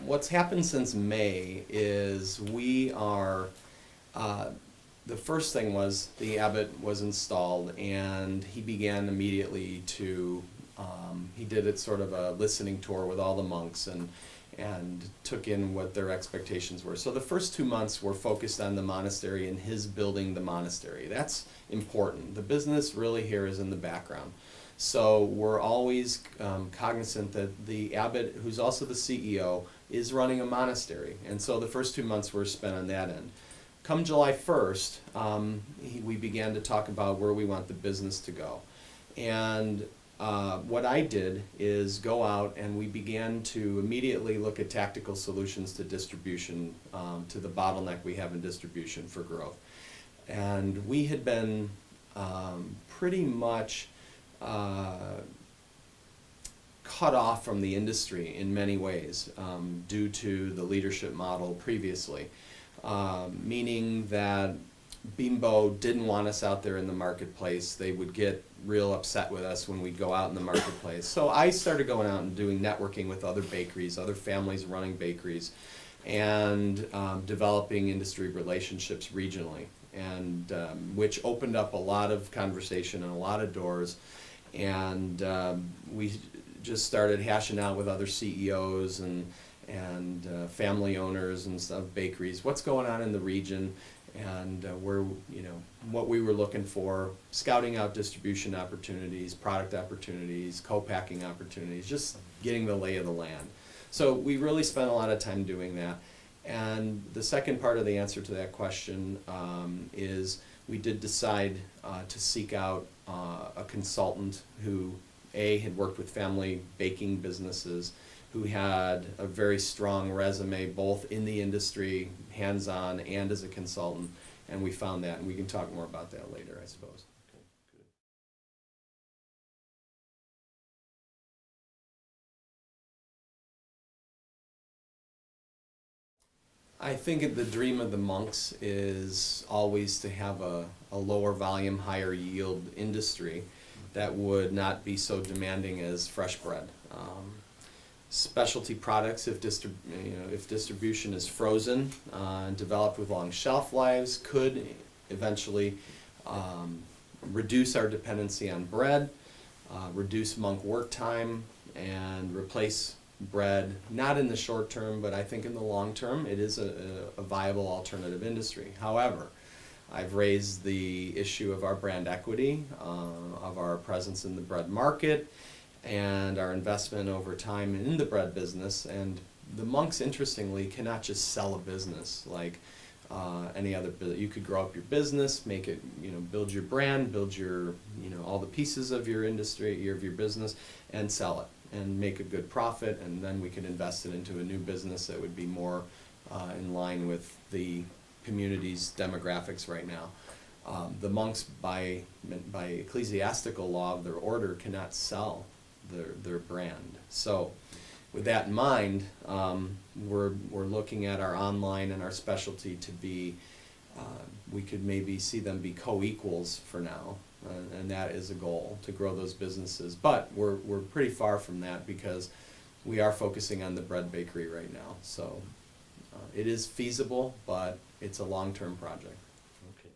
What's happened since May is we are, the first thing was the Abbot was installed, and he began immediately to, he did it sort of a listening tour with all the monks and took in what their expectations were. So the first 2 months were focused on the monastery and his building the monastery. That's important. The business really here is in the background. So we're always cognizant that the abbot, who's also the CEO, is running a monastery. And so the first 2 months were spent on that end. Come July 1st, we began to talk about where we want the business to go. And what I did is go out and we began to immediately look at tactical solutions to distribution, to the bottleneck we have in distribution for growth. And we had been pretty much cut off from the industry in many ways due to the leadership model previously, meaning that Bimbo didn't want us out there in the marketplace. They would get real upset with us when we'd go out in the marketplace. So I started going out and doing networking with other bakeries, other families running bakeries, and developing industry relationships regionally, and which opened up a lot of conversation and a lot of doors. And we just started hashing out with other CEOs and family owners and stuff, bakeries, what's going on in the region, and where, you know, what we were looking for, scouting out distribution opportunities, product opportunities, co-packing opportunities, just getting the lay of the land. So we really spent a lot of time doing that. And the second part of the answer to that question is we did decide to seek out a consultant who, had worked with family baking businesses, who had a very strong resume both in the industry, hands-on, and as a consultant. And we found that, and we can talk more about that later, I suppose. Okay, good. I think the dream of the monks is always to have a lower volume, higher yield industry that would not be so demanding as fresh bread. Specialty products, if distribution is frozen and developed with long shelf lives, could eventually reduce our dependency on bread, reduce monk work time, and replace bread, not in the short term, but I think in the long term it is a viable alternative industry. However, I've raised the issue of our brand equity, of our presence in the bread market, and our investment over time in the bread business. And the monks, interestingly, cannot just sell a business like any other business. You could grow up your business, make it, build your brand, build your, all the pieces of your industry, of your business, and sell it and make a good profit, and then we could invest it into a new business that would be more in line with the community's demographics right now. The monks, by ecclesiastical law of their order, cannot sell their brand. So with that in mind, we're looking at our online and our specialty to be, we could maybe see them be co-equals for now, and that is a goal, to grow those businesses. But we're pretty far from that because we are focusing on the bread bakery right now. So it is feasible, but it's a long-term project. Okay.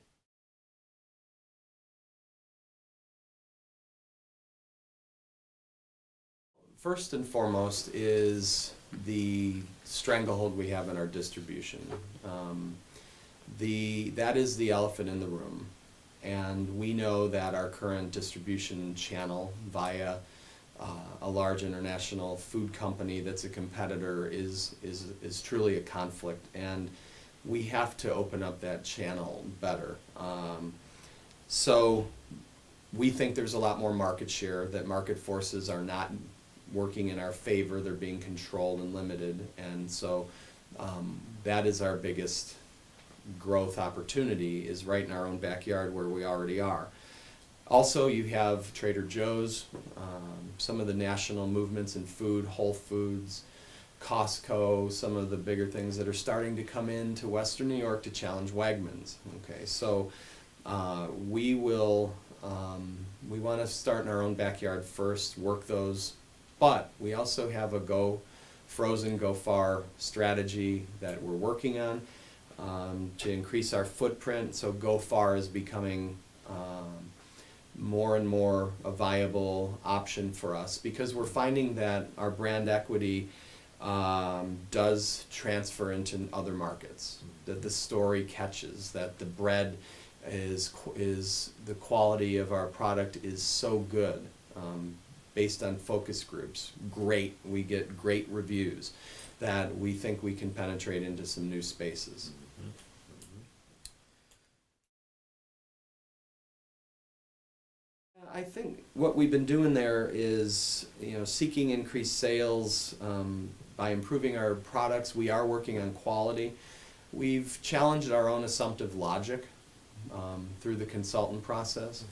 First and foremost is the stranglehold we have in our distribution. That is the elephant in the room. And we know that our current distribution channel via a large international food company that's a competitor is truly a conflict. And we have to open up that channel better. So we think there's a lot more market share, that market forces are not working in our favor, they're being controlled and limited, and so that is our biggest growth opportunity, is right in our own backyard where we already are. Also, you have Trader Joe's, some of the national movements in food, Whole Foods, Costco, some of the bigger things that are starting to come into Western New York to challenge Wegmans. Okay, so we want to start in our own backyard first, work those, but we also have a go frozen go far strategy that we're working on to increase our footprint. So go far is becoming more and more a viable option for us, because we're finding that our brand equity does transfer into other markets, that the story catches, that the bread is the quality of our product is so good, based on focus groups, great, we get great reviews, that we think we can penetrate into some new spaces. I think what we've been doing there is, seeking increased sales by improving our products. We are working on quality. We've challenged our own assumptive logic through the consultant process.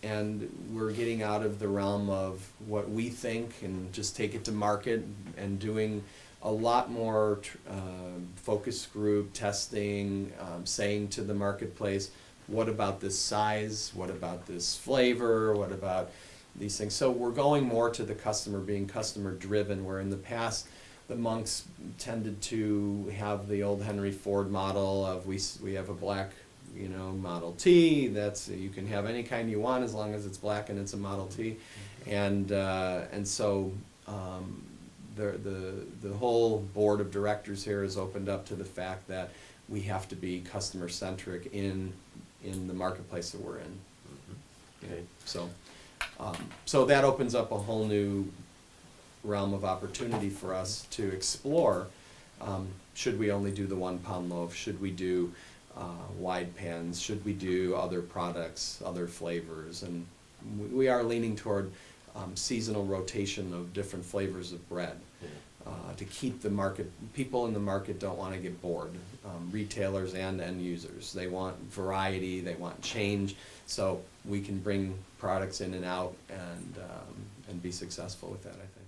And we're getting out of the realm of what we think and just take it to market, and doing a lot more focus group testing, saying to the marketplace, what about this size? What about this flavor? What about these things? So we're going more to the customer, being customer driven, where in the past the monks tended to have the old Henry Ford model of we have a black Model T, that's, you can have any kind you want as long as it's black and it's a Model T. And so the whole board of directors here is opened up to the fact that we have to be customer centric in the marketplace that we're in. Okay. So that opens up a whole new realm of opportunity for us to explore. Should we only do the 1 pound loaf? Should we do wide pans? Should we do other products, other flavors? And we are leaning toward seasonal rotation of different flavors of bread to keep the market. People in the market don't want to get bored. Retailers and end users, they want variety, they want change. So we can bring products in and out and be successful with that, I think.